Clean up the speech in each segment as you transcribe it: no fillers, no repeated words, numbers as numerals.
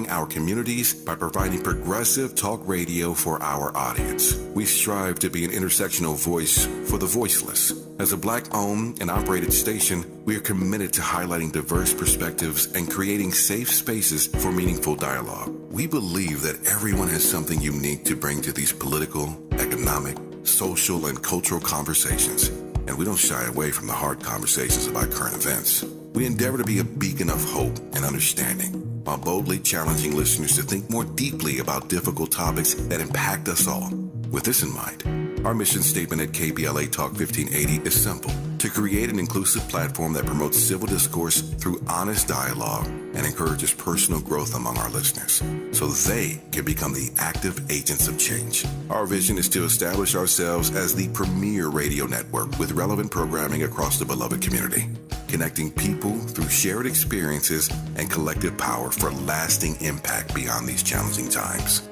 our communities by providing progressive talk radio for our audience. We strive to be an intersectional voice for the voiceless. As a Black-owned and operated station, we are committed to highlighting diverse perspectives and creating safe spaces for meaningful dialogue. We believe that everyone has something unique to bring to these political, economic, social, and cultural conversations, and we don't shy away from the hard conversations about current events. We endeavor to be a beacon of hope and understanding, while boldly challenging listeners to think more deeply about difficult topics that impact us all. With this in mind, our mission statement at KBLA Talk 1580 is simple: to create an inclusive platform that promotes civil discourse through honest dialogue and encourages personal growth among our listeners, so they can become the active agents of change. Our vision is to establish ourselves as the premier radio network with relevant programming across the beloved community, connecting people through shared experiences and collective power for lasting impact beyond these challenging times.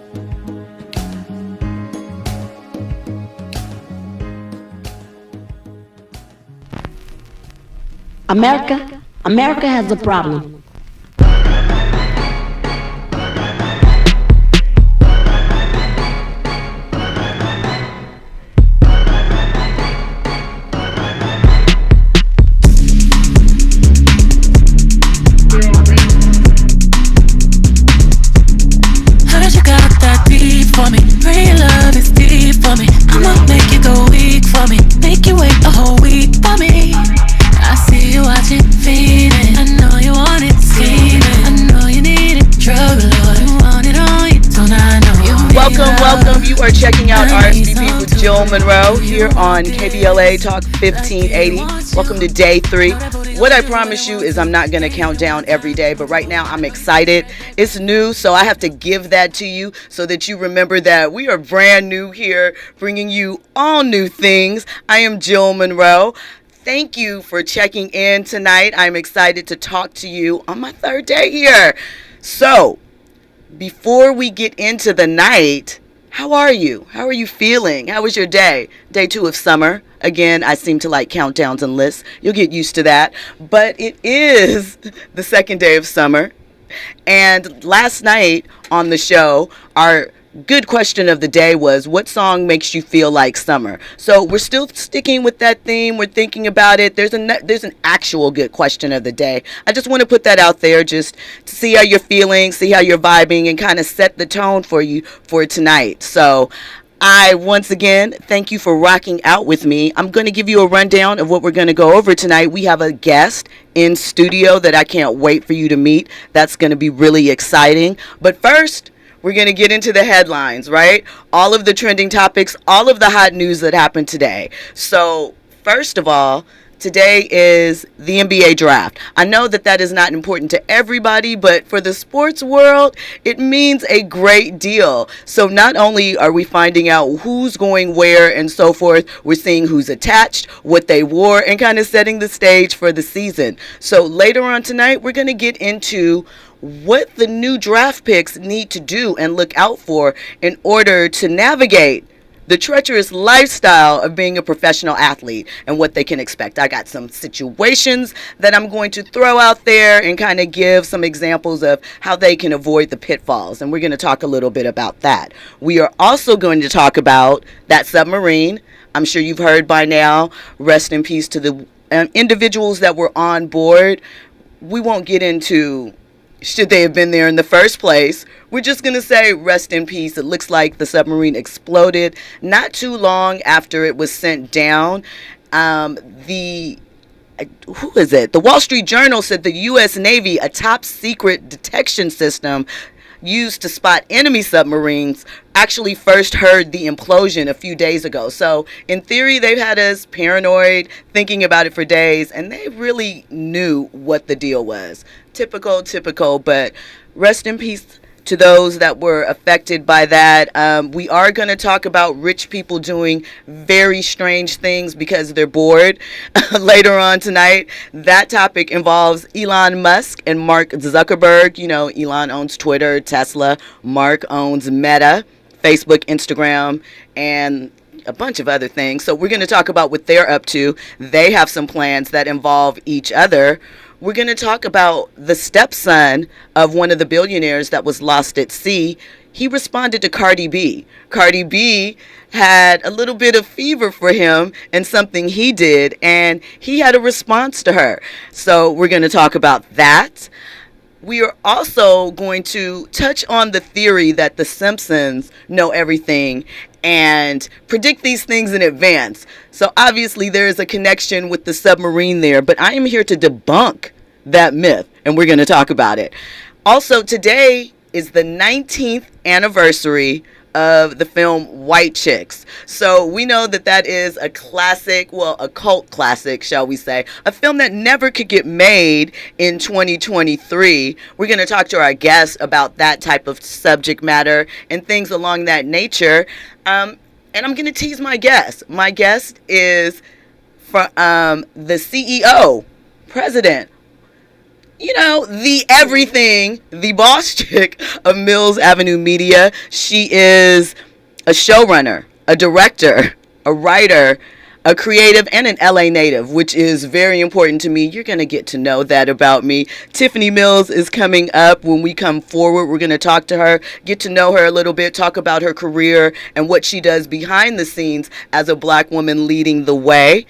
America has a problem. Heard you got that beat for me. Real love is deep for me. I'ma make you go weak for me. Make you wait a whole week for me. I see you watching, feeding. I know you want it, scheming. I know you need it, drug lord. You want it on you, don't I know you need Welcome. You are checking out RSVP with Jill Munroe here on KBLA Talk 1580. Welcome to day 3. What I promise you is I'm not going to count down every day, but right now I'm excited. It's new, so I have to give that to you so that you remember that we are brand new here, bringing you all new things. I am Jill Munroe. Thank you for checking in tonight. I'm excited to talk to you on my 3rd day here. So, before we get into the night, how are you? How are you feeling? How was your day? Day 2 of summer. Again, I seem to like countdowns and lists. You'll get used to that. But it is the 2nd day of summer. And last night on the show, our good question of the day was, what song makes you feel like summer? So we're still sticking with that theme. We're thinking about it. There's an actual good question of the day. I just want to put that out there just to see how you're feeling, see how you're vibing, and kind of set the tone for you for tonight. So I, once again, thank you for rocking out with me. I'm going to give you a rundown of what we're going to go over tonight. We have a guest in studio that I can't wait for you to meet. That's going to be really exciting. But first, we're going to get into the headlines, right? All of the trending topics, all of the hot news that happened today. So, first of all, today is the NBA draft. I know that is not important to everybody, but for the sports world, it means a great deal. So not only are we finding out who's going where and so forth, we're seeing who's attached, what they wore, and kind of setting the stage for the season. So later on tonight, we're going to get into what the new draft picks need to do and look out for in order to navigate the treacherous lifestyle of being a professional athlete and what they can expect. I got some situations that I'm going to throw out there and kind of give some examples of how they can avoid the pitfalls. And we're going to talk a little bit about that. We are also going to talk about that submarine. I'm sure you've heard by now. Rest in peace to the individuals that were on board. We won't get into should they have been there in the first place. We're just going to say rest in peace. It looks like the submarine exploded not too long after it was sent down. The Wall Street Journal said the U.S. Navy, a top secret detection system used to spot enemy submarines, actually first heard the implosion a few days ago. So in theory, they've had us paranoid, thinking about it for days, and they really knew what the deal was. Typical, but rest in peace to those that were affected by that. We are going to talk about rich people doing very strange things because they're bored later on tonight. That topic involves Elon Musk and Mark Zuckerberg. You know, Elon owns Twitter, Tesla. Mark owns Meta, Facebook, Instagram, and a bunch of other things. So we're going to talk about what they're up to. They have some plans that involve each other. we're going to talk about the stepson of one of the billionaires that was lost at sea. He responded to Cardi B. Cardi B had a little bit of fever for him and something he did, and he had a response to her. So we're going to talk about that. We are also going to touch on the theory that the Simpsons know everything and predict these things in advance. So obviously there is a connection with the submarine there, but I am here to debunk that myth, and we're going to talk about it. Also, today is the 19th anniversary of the film White Chicks. So we know that that is a classic, well, a cult classic, shall we say, a film that never could get made in 2023. We're going to talk to our guests about that type of subject matter and things along that nature. And I'm going to tease my guest. My guest is from the CEO, president, you know, the everything, the boss chick of Mills Avenue Media. She is a showrunner, a director, a writer, a creative, and an LA native, which is very important to me. You're going to get to know that about me. Tiffany Mills is coming up when we come forward. We're going to talk to her, get to know her a little bit, talk about her career and what she does behind the scenes as a Black woman leading the way.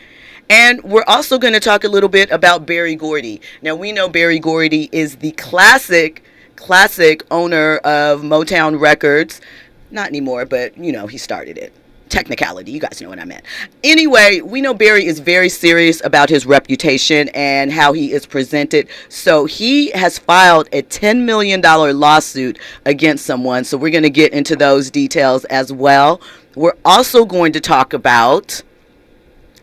And we're also going to talk a little bit about Berry Gordy. Now, we know Berry Gordy is the classic owner of Motown Records. Not anymore, but, you know, he started it. Technicality, you guys know what I meant. Anyway, we know Berry is very serious about his reputation and how he is presented. So he has filed a $10 million lawsuit against someone. So we're going to get into those details as well. We're also going to talk about,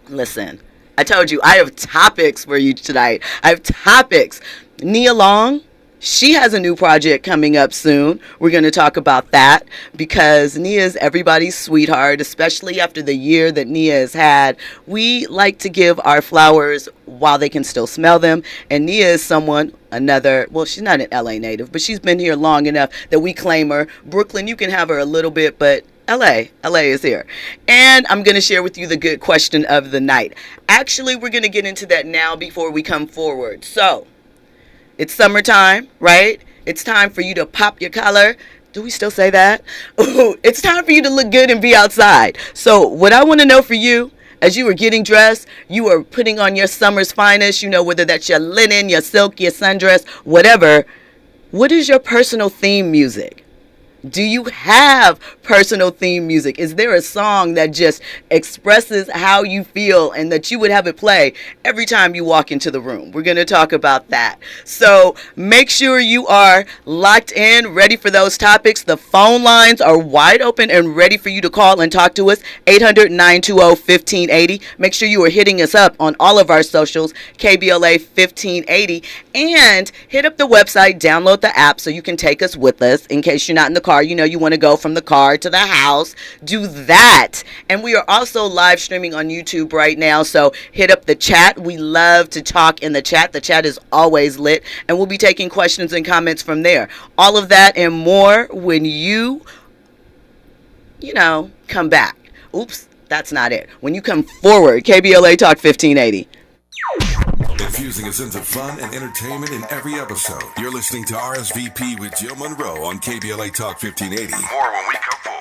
listen, I told you, I have topics for you tonight. I have topics. Nia Long, she has a new project coming up soon. We're going to talk about that because Nia is everybody's sweetheart, especially after the year that Nia has had. We like to give our flowers while they can still smell them. And Nia is someone, well, she's not an LA native, but she's been here long enough that we claim her. Brooklyn, you can have her a little bit, but LA is here. And I'm going to share with you the good question of the night. Actually, we're going to get into that now before we come forward. So, it's summertime, right? It's time for you to pop your collar. Do we still say that? Ooh, it's time for you to look good and be outside. So, what I want to know for you, as you are getting dressed, you are putting on your summer's finest, you know, whether that's your linen, your silk, your sundress, whatever. What is your personal theme music? Do you have personal theme music? Is there a song that just expresses how you feel and that you would have it play every time you walk into the room? We're going to talk about that. So make sure you are locked in, ready for those topics. The phone lines are wide open and ready for you to call and talk to us. 800-920-1580. Make sure you are hitting us up on all of our socials, KBLA 1580. And hit up the website, download the app so you can take us with us in case you're not in the car. You know, you want to go from the car to the house. Do that. And we are also live streaming on YouTube right now. So hit up the chat. We love to talk in the chat. The chat is always lit. And we'll be taking questions and comments from there. All of that and more when you come back. Oops, that's not it. When you come forward, KBLA Talk 1580. Infusing a sense of fun and entertainment in every episode. You're listening to RSVP with Jill Munroe on KBLA Talk 1580. More when we come forward.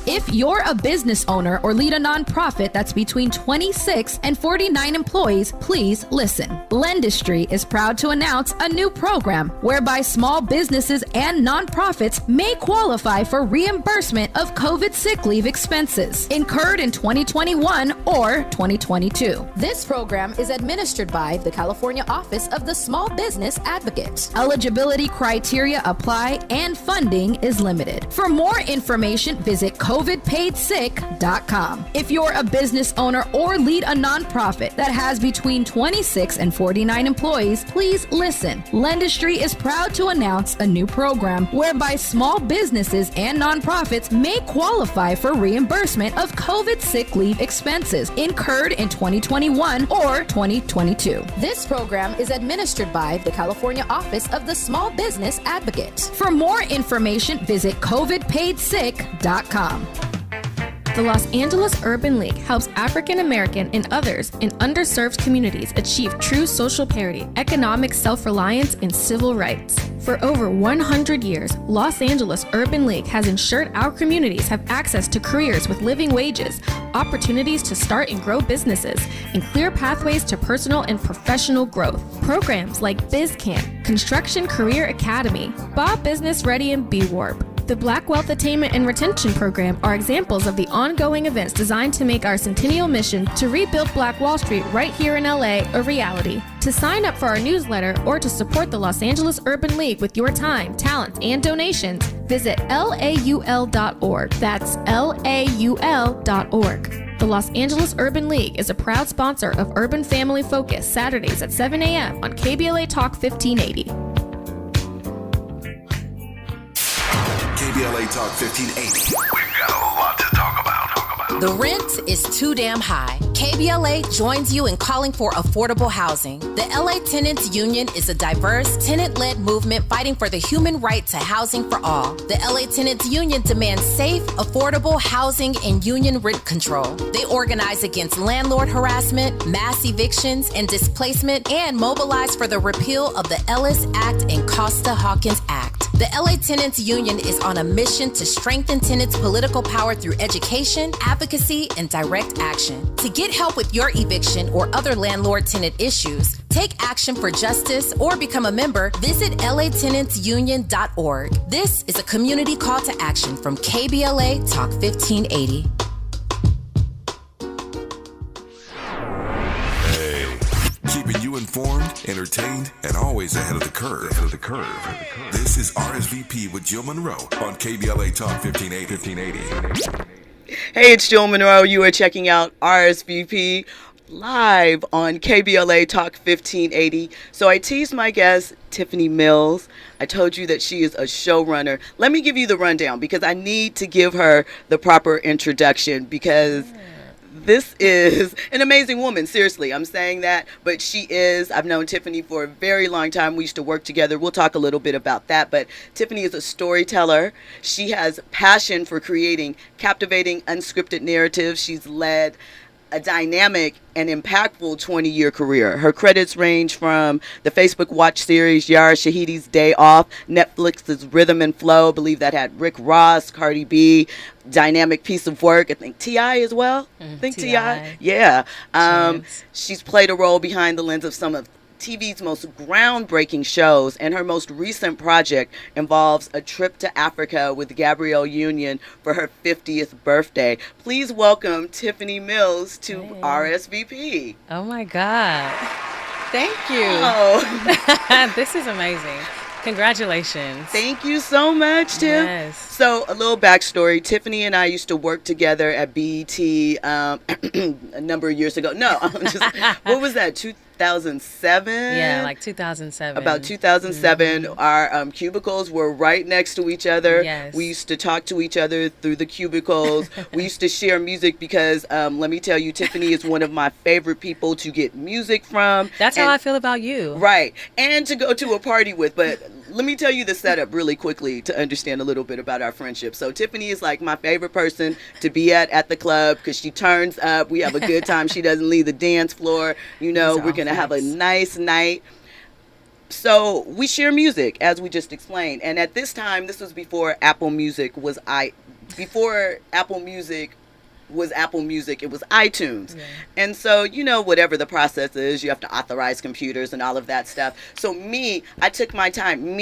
If you're a business owner or lead a nonprofit that's between 26 and 49 employees, please listen. Blendistry is proud to announce a new program whereby small businesses and nonprofits may qualify for reimbursement of COVID sick leave expenses incurred in 2021 or 2022. This program is administered by the California Office of the Small Business Advocate. Eligibility criteria apply and funding is limited. For more information, visit COVIDPaidSick.com. If you're a business owner or lead a nonprofit that has between 26 and 49 employees, please listen. Blendistry is proud to announce a new program whereby small businesses and nonprofits may qualify for reimbursement of COVID sick leave expenses incurred in 2021 or 2022. This program is administered by the California Office of the Small Business Advocate. For more information, visit COVIDPaidSick.com. The Los Angeles Urban League helps African American and others in underserved communities achieve true social parity, economic self-reliance, and civil rights. For over 100 years, Los Angeles Urban League has ensured our communities have access to careers with living wages, opportunities to start and grow businesses, and clear pathways to personal and professional growth. Programs like BizCamp, Construction Career Academy, Bob Business Ready, and B-Warp. The Black Wealth Attainment and Retention Program are examples of the ongoing events designed to make our centennial mission to rebuild Black Wall Street right here in LA a reality. To sign up for our newsletter or to support the Los Angeles Urban League with your time, talent, and donations, visit laul.org. That's laul.org. The Los Angeles Urban League is a proud sponsor of Urban Family Focus, Saturdays at 7 a.m. on KBLA Talk 1580. KBLA Talk 1580. We've got a lot to talk about. The rent is too damn high. KBLA joins you in calling for affordable housing. The LA Tenants Union is a diverse, tenant-led movement fighting for the human right to housing for all. The LA Tenants Union demands safe, affordable housing and union rent control. They organize against landlord harassment, mass evictions, and displacement, and mobilize for the repeal of the Ellis Act and Costa-Hawkins Act. The LA Tenants Union is on a mission to strengthen tenants' political power through education, advocacy, and direct action. To get help with your eviction or other landlord-tenant issues, take action for justice, or become a member, visit latenantsunion.org. This is a community call to action from KBLA Talk 1580. Keeping you informed, entertained, and always ahead of the curve. This is RSVP with Jill Munroe on KBLA Talk 1580. Hey, it's Jill Munroe. You are checking out RSVP live on KBLA Talk 1580. So I teased my guest, Tiffany Mills. I told you that she is a showrunner. Let me give you the rundown because I need to give her the proper introduction because this is an amazing woman. Seriously, I'm saying that. But she is. I've known Tiffany for a very long time. We used to work together. We'll talk a little bit about that. But Tiffany is a storyteller. She has passion for creating captivating, unscripted narratives. She's led a dynamic and impactful 20-year career. Her credits range from the Facebook Watch series Yara Shahidi's Day Off, Netflix's Rhythm and Flow, I believe that had Rick Ross, Cardi B, dynamic piece of work. I think T.I. as well. I think T.I. Yeah. She's played a role behind the lens of some of TV's most groundbreaking shows, and her most recent project involves a trip to Africa with Gabrielle Union for her 50th birthday. Please welcome Tiffany Mills to RSVP. Oh my God. Thank you. Oh. This is amazing. Congratulations. Thank you so much, Tim. Yes. So, a little backstory. Tiffany and I used to work together at BET a number of years ago. No, what was that, 2007? Yeah, like 2007. About 2007. Mm-hmm. Our cubicles were right next to each other. Yes. We used to talk to each other through the cubicles. We used to share music because, let me tell you, Tiffany is one of my favorite people to get music from. That's how I feel about you. Right. And to go to a party with. But let me tell you the setup really quickly to understand a little bit about our friendship. So Tiffany is like my favorite person to be at the club because she turns up. We have a good time. She doesn't leave the dance floor. You know, we're going to have a nice night. So we share music, as we just explained. And at this time, this was before Apple Music was Apple Music, it was iTunes. Yeah. And so, you know, whatever the process is, you have to authorize computers and all of that stuff. So I took my time,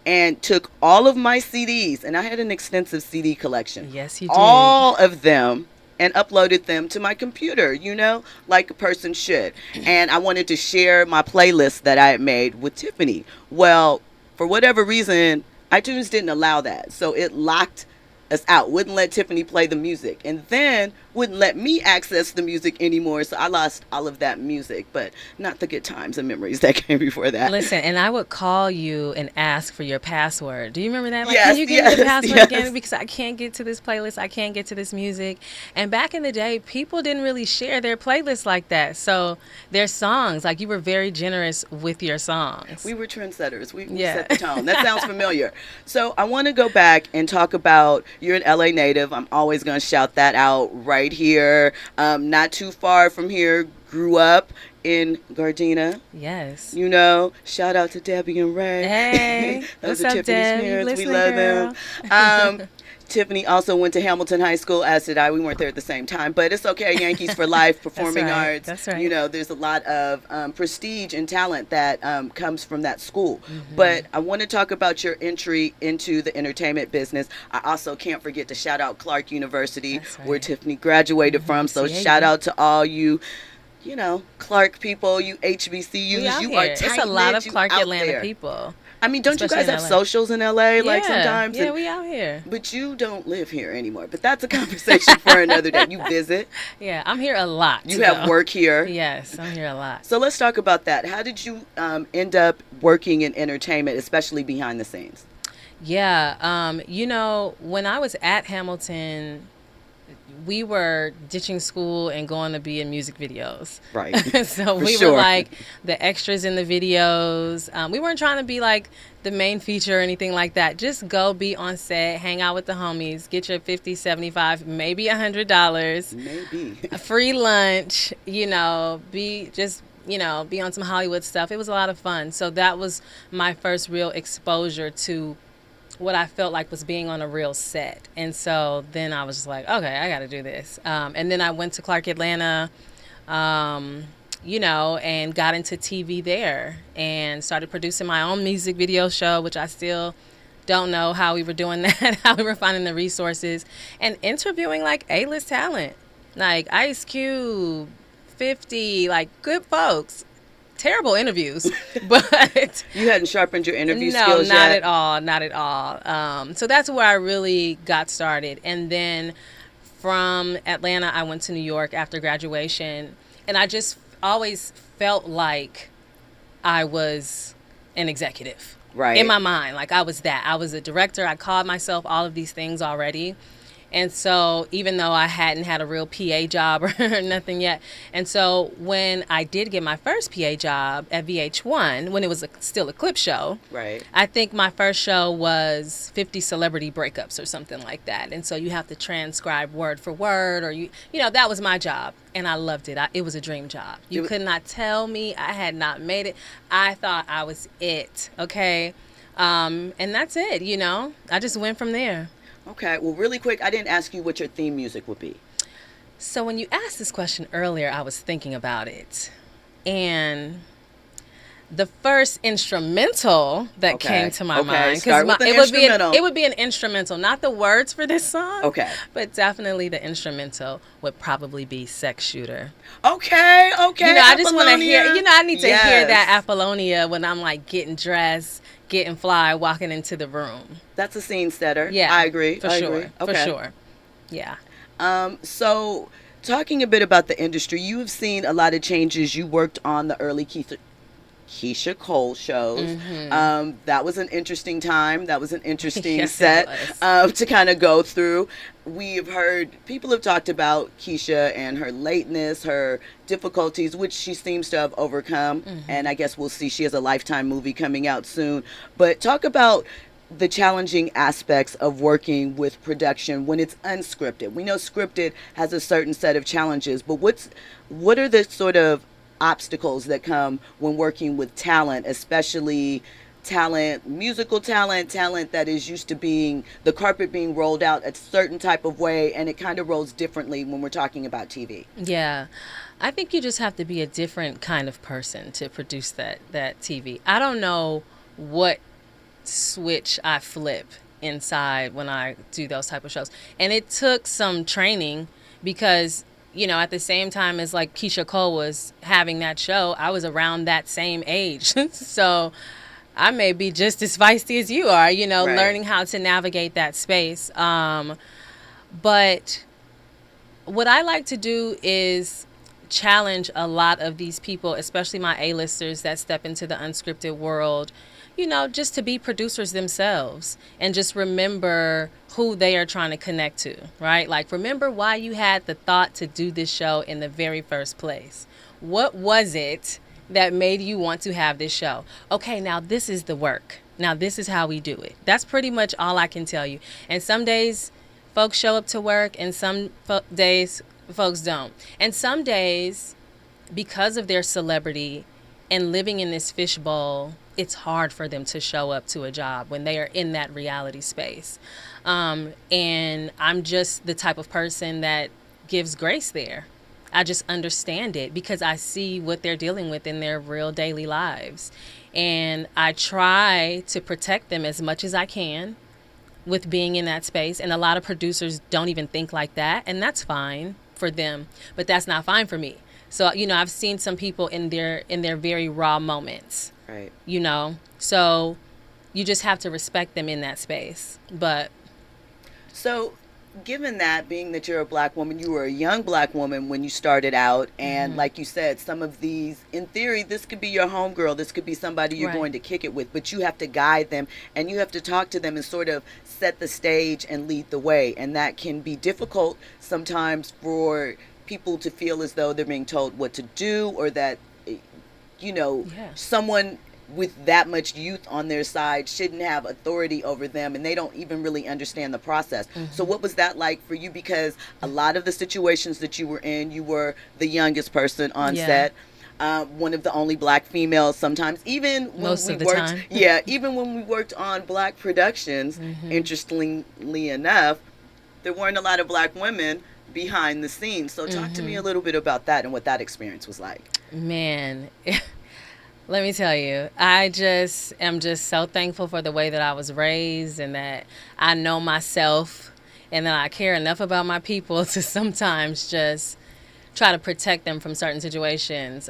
and took all of my CDs, and I had an extensive CD collection. Yes, you did. All of them, and uploaded them to my computer, you know, like a person should. And I wanted to share my playlist that I had made with Tiffany. Well, for whatever reason, iTunes didn't allow that. So it locked us out, wouldn't let Tiffany play the music. And then wouldn't let me access the music anymore, so I lost all of that music, but not the good times and memories that came before that. Listen, and I would call you and ask for your password. Do you remember that? Like, Yes, can you give me the password yes. again? Because I can't get to this playlist. I can't get to this music. And back in the day, people didn't really share their playlists like that. So their songs, like you were very generous with your songs. We were trendsetters. We Yeah. set the tone. That sounds familiar. So I want to go back and talk about, you're an LA native. I'm always going to shout that out right here. Not too far from here. Grew up in Gardena. Yes. You know, shout out to Debbie and Ray. Hey, Those what's are up, Tiffany's Deb? You parents. We listening, love girl? them. Tiffany also went to Hamilton High School, as did I. We weren't there at the same time, but it's okay. Yankees for life, performing right. arts. That's right. You know, there's a lot of prestige and talent that comes from that school. Mm-hmm. But I want to talk about your entry into the entertainment business. I also can't forget to shout out Clark University, That's right. where Tiffany graduated from. So Yeah, shout yeah. out to all you, you know, Clark people, you HBCUs. We out You here. are It's a lot tight-knit, of you Clark out Atlanta there. people. I mean, don't you Especially guys have in LA. socials in LA? Like sometimes. Yeah, And- we out here. but you don't live here anymore. But that's a conversation for another day. You visit. Yeah, I'm here a lot. You have though. work here. Yes, I'm here a lot. So let's talk about that. How did you end up working in entertainment, especially behind the scenes? Yeah, you know, when I was at Hamilton, we were ditching school and going to be in music videos. Right. So For we sure. were like the extras in the videos. We weren't trying to be like the main feature or anything like that. Just go be on set, hang out with the homies, get your $50, $75, maybe $100, Maybe. a free lunch, you know, be on some Hollywood stuff. It was a lot of fun. So that was my first real exposure to what I felt like was being on a real set. And so then I was just like, okay, I got to do this. And then I went to Clark Atlanta, you know, and got into TV there and started producing my own music video show, which I still don't know how we were doing that, how we were finding the resources, and interviewing like A-list talent, like Ice Cube, 50, like good folks. Terrible interviews, but You hadn't sharpened your interview no, skills not yet? at all, not at all. So that's where I really got started. And then from Atlanta, I went to New York after graduation, and I just always felt like I was an executive. Right. In my mind, like I was that. I was a director. I called myself all of these things already. And so even though I hadn't had a real PA job or nothing yet. And so when I did get my first PA job at VH1, when it was still a clip show, Right. I think my first show was 50 celebrity breakups or something like that. And so you have to transcribe word for word, or you know, that was my job. And I loved it. It was a dream job. You could not tell me I had not made it. I thought I was it. Okay. And that's it. You know, I just went from there. Okay. Well, really quick, I didn't ask you what your theme music would be. So when you asked this question earlier, I was thinking about it. And the first instrumental that came to my mind, start with an instrumental. it would be an instrumental, not the words for this song. Okay. But definitely the instrumental would probably be Sex Shooter. Okay. You know, I just want to hear, Apollonia. you know, I need to hear Yes. that Apollonia when I'm like getting dressed, getting fly, walking into the room. That's a scene setter. Yeah. I agree. For I sure. agree. For Okay. sure. Yeah. So, talking a bit about the industry, you have seen a lot of changes. You worked on the early Keisha Cole shows. Mm-hmm. That was an interesting time. That was an interesting Yes, set it to kind of go through. We've heard people have talked about Keisha and her lateness, her difficulties, which she seems to have overcome. And I guess we'll see. She has a Lifetime movie coming out soon. But talk about the challenging aspects of working with production when it's unscripted. We know scripted has a certain set of challenges, but what are the sort of obstacles that come when working with talent, especially talent, musical talent that is used to being the carpet being rolled out a certain type of way, and it kind of rolls differently when we're talking about TV? Yeah. I think you just have to be a different kind of person to produce that TV. I don't know what switch I flip inside when I do those type of shows. And it took some training because, you know, at the same time as like Keisha Cole was having that show, I was around that same age. So I may be just as feisty as you are, you know, Right. learning how to navigate that space. But What I like to do is challenge a lot of these people, especially my A-listers that step into the unscripted world, just to be producers themselves and just remember who they are trying to connect to, right? Like, remember why you had the thought to do this show in the very first place. What was it that made you want to have this show? Okay, now this is the work. Now this is how we do it. That's pretty much all I can tell you. And some days folks show up to work and some days folks don't. And some days, because of their celebrity and living in this fishbowl, it's hard for them to show up to a job when they are in that reality space. And I'm just the type of person that gives grace there. I just understand it because I see what they're dealing with in their real daily lives. And I try to protect them as much as I can with being in that space. And a lot of producers don't even think like that. And that's fine for them, but that's not fine for me. So, I've seen some people in their very raw moments, right? So you just have to respect them in that space. But so given that, being that you're a black woman, you were a young black woman when you started out, and like you said, some of these, in theory, this could be your homegirl, this could be somebody you're going to kick it with, but you have to guide them and you have to talk to them and sort of set the stage and lead the way. And that can be difficult sometimes for people to feel as though they're being told what to do, or that, someone with that much youth on their side shouldn't have authority over them, and they don't even really understand the process. So what was that like for you? Because a lot of the situations that you were in, you were the youngest person on set, one of the only black females sometimes, even when even when we worked on black productions, interestingly enough, there weren't a lot of black women behind the scenes. So talk to me a little bit about that and what that experience was like. Man, let me tell you, I just am just so thankful for the way that I was raised and that I know myself and that I care enough about my people to sometimes just try to protect them from certain situations,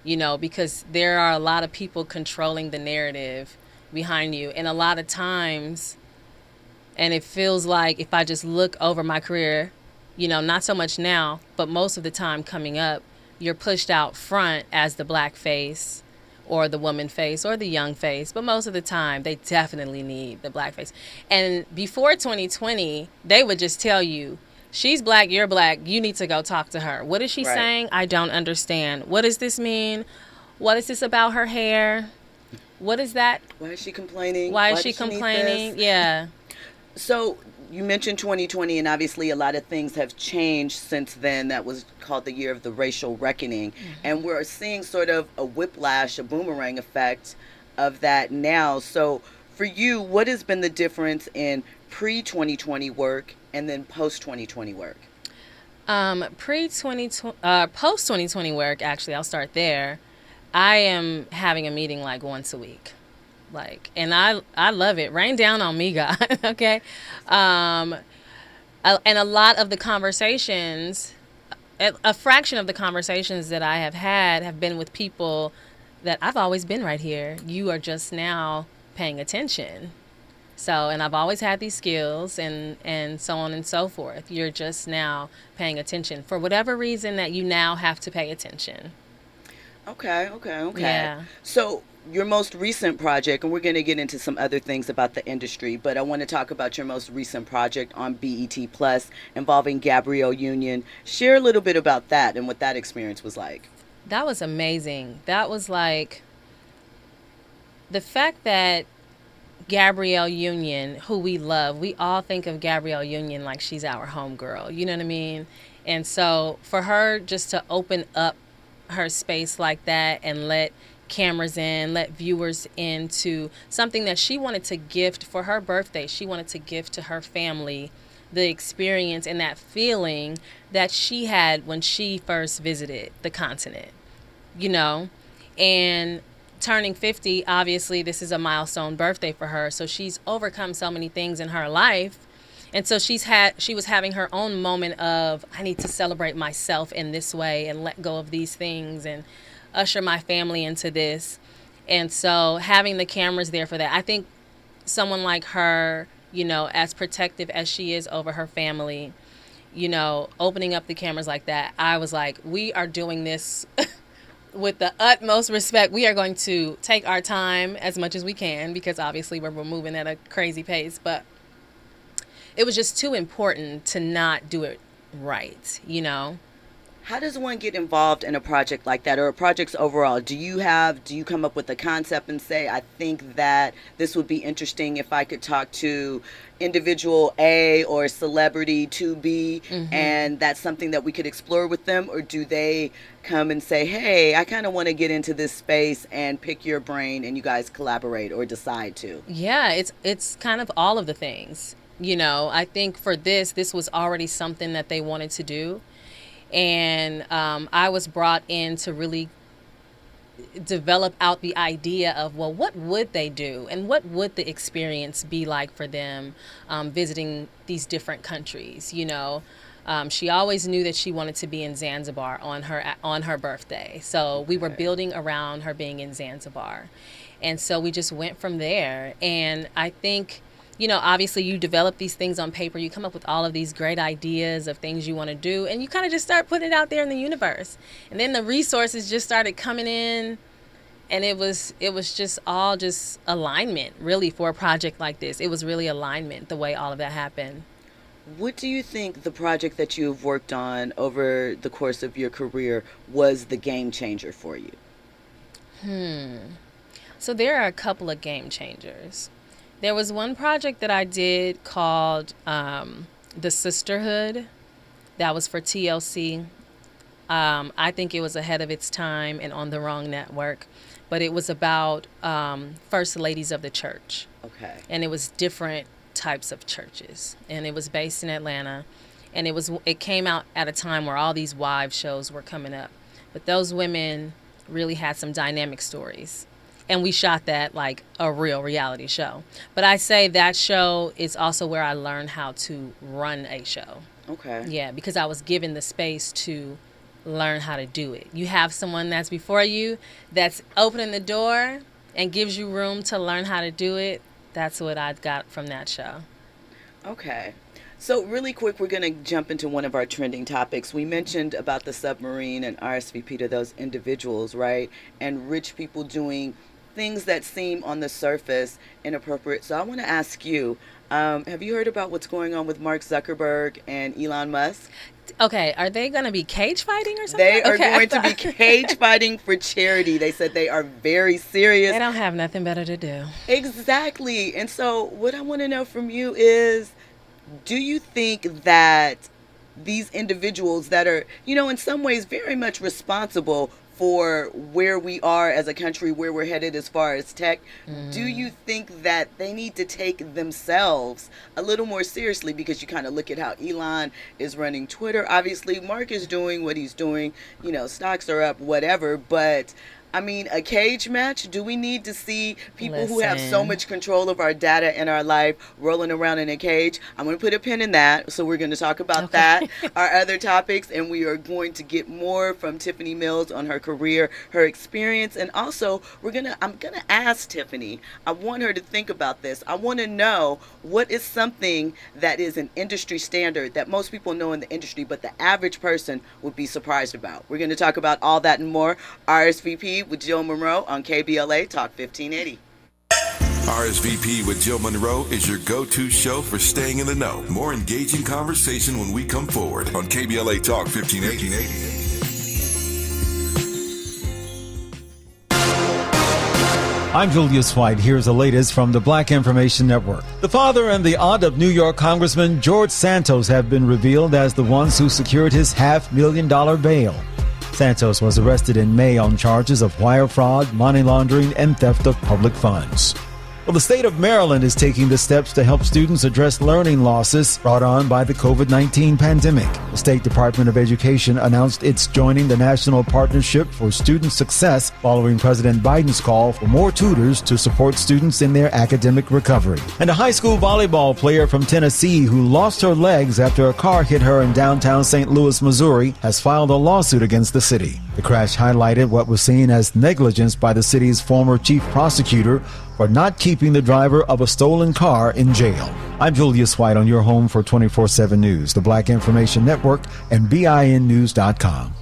because there are a lot of people controlling the narrative behind you. And a lot of times, and it feels like if I just look over my career, not so much now, but most of the time coming up, you're pushed out front as the black face or the woman face or the young face, but most of the time they definitely need the black face. And before 2020, they would just tell you, she's black, you're black, you need to go talk to her. What is she saying? I don't understand. What does this mean? What is this about her hair? What is that? Why is she complaining? Why is she complaining? Yeah. So you mentioned 2020, and obviously a lot of things have changed since then. That was called the year of the racial reckoning. And we're seeing sort of a whiplash, a boomerang effect of that now. So for you, what has been the difference in pre-2020 work and then post-2020 work? Post-2020 work, actually, I'll start there. I am having a meeting like once a week. And I love it. Rain down on me, God. Okay. And a lot of the conversations, a fraction of the conversations that I have had have been with people that I've always been right here. You are just now paying attention. So, and I've always had these skills and so on and so forth. You're just now paying attention for whatever reason that you now have to pay attention. Okay. Yeah. So your most recent project, and we're going to get into some other things about the industry, but I want to talk about your most recent project on BET Plus involving Gabrielle Union. Share a little bit about that and what that experience was like. That was amazing. That was like the fact that Gabrielle Union, who we love, we all think of Gabrielle Union like she's our homegirl. You know what I mean? And so for her just to open up her space like that and let cameras in, let viewers into something that she wanted to gift for her birthday. She wanted to gift to her family the experience and that feeling that she had when she first visited the continent, and turning 50, obviously this is a milestone birthday for her. So she's overcome so many things in her life. And so she was having her own moment of, I need to celebrate myself in this way and let go of these things and usher my family into this. And so having the cameras there for that, I think someone like her, as protective as she is over her family, opening up the cameras like that, I was like, we are doing this with the utmost respect. We are going to take our time as much as we can, because obviously we're moving at a crazy pace, but it was just too important to not do it right, How does one get involved in a project like that, or projects overall? Do you come up with a concept and say, I think that this would be interesting if I could talk to individual A or celebrity 2B, and that's something that we could explore with them? Or do they come and say, hey, I kind of want to get into this space, and pick your brain and you guys collaborate or decide to? Yeah, it's kind of all of the things. I think for this was already something that they wanted to do. And I was brought in to really develop out the idea of, well, what would they do? And what would the experience be like for them visiting these different countries? She always knew that she wanted to be in Zanzibar on her birthday. So we were building around her being in Zanzibar. And so we just went from there. And I think, obviously you develop these things on paper. You come up with all of these great ideas of things you want to do, and you kind of just start putting it out there in the universe. And then the resources just started coming in, and it was just all just alignment, really, for a project like this. It was really alignment, the way all of that happened. What do you think the project that you have worked on over the course of your career was the game changer for you? So there are a couple of game changers. There was one project that I did called The Sisterhood. That was for TLC. I think it was ahead of its time and on the wrong network. But it was about first ladies of the church. Okay. And it was different types of churches. And it was based in Atlanta. And it came out at a time where all these wives shows were coming up. But those women really had some dynamic stories. And we shot that like a real reality show. But I say that show is also where I learned how to run a show. Okay. Yeah, because I was given the space to learn how to do it. You have someone that's before you that's opening the door and gives you room to learn how to do it. That's what I got from that show. Okay. So really quick, we're going to jump into one of our trending topics. We mentioned about the submarine and RSVP to those individuals, right? And rich people doing things that seem on the surface inappropriate. So I want to ask you, have you heard about what's going on with Mark Zuckerberg and Elon Musk? Okay, are they going to be cage fighting or something? They are going to be cage fighting for charity. They said they are very serious. They don't have nothing better to do. Exactly. And so what I want to know from you is, do you think that these individuals that are, in some ways very much responsible for where we are as a country, where we're headed as far as tech, do you think that they need to take themselves a little more seriously? Because you kind of look at how Elon is running Twitter. Obviously, Mark is doing what he's doing. Stocks are up, whatever. But I mean, a cage match? Do we need to see people who have so much control of our data and our life rolling around in a cage? I'm going to put a pin in that. So we're going to talk about that, our other topics, and we are going to get more from Tiffany Mills on her career, her experience, and also I'm going to ask Tiffany. I want her to think about this. I want to know what is something that is an industry standard that most people know in the industry, but the average person would be surprised about. We're going to talk about all that and more. RSVP with Jill Munroe on KBLA Talk 1580. RSVP with Jill Munroe is your go-to show for staying in the know. More engaging conversation when we come forward on KBLA Talk 1580. I'm Julius White. Here's the latest from the Black Information Network. The father and the aunt of New York Congressman George Santos have been revealed as the ones who secured his $500,000 bail. Santos was arrested in May on charges of wire fraud, money laundering, and theft of public funds. Well, the state of Maryland is taking the steps to help students address learning losses brought on by the COVID-19 pandemic. The State Department of Education announced it's joining the National Partnership for Student Success following President Biden's call for more tutors to support students in their academic recovery. And a high school volleyball player from Tennessee who lost her legs after a car hit her in downtown St. Louis, Missouri, has filed a lawsuit against the city. The crash highlighted what was seen as negligence by the city's former chief prosecutor for not keeping the driver of a stolen car in jail. I'm Julius White on your home for 24/7 News, the Black Information Network, and BINnews.com.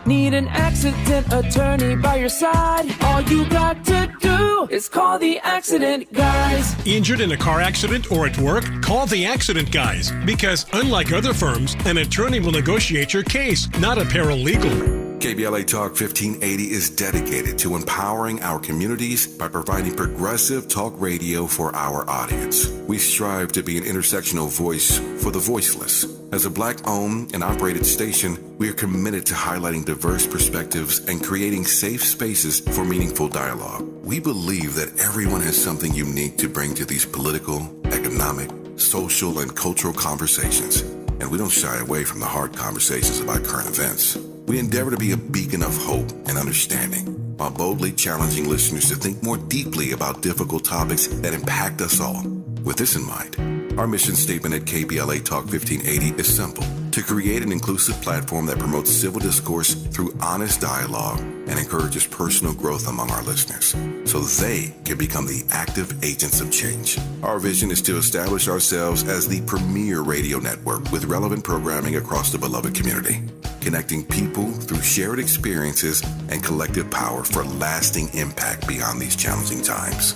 Need an accident attorney by your side? All you got to do is call the Accident Guys. Injured in a car accident or at work? Call the Accident Guys, because unlike other firms, an attorney will negotiate your case, not a paralegal. KBLA Talk 1580 is dedicated to empowering our communities by providing progressive talk radio for our audience. We strive to be an intersectional voice for the voiceless. As a Black-owned and operated station, we are committed to highlighting diverse perspectives and creating safe spaces for meaningful dialogue. We believe that everyone has something unique to bring to these political, economic, social, and cultural conversations, and we don't shy away from the hard conversations about current events. We endeavor to be a beacon of hope and understanding, while boldly challenging listeners to think more deeply about difficult topics that impact us all. With this in mind, our mission statement at KBLA Talk 1580 is simple: to create an inclusive platform that promotes civil discourse through honest dialogue and encourages personal growth among our listeners, so they can become the active agents of change. Our vision is to establish ourselves as the premier radio network with relevant programming across the beloved community, connecting people through shared experiences and collective power for lasting impact beyond these challenging times.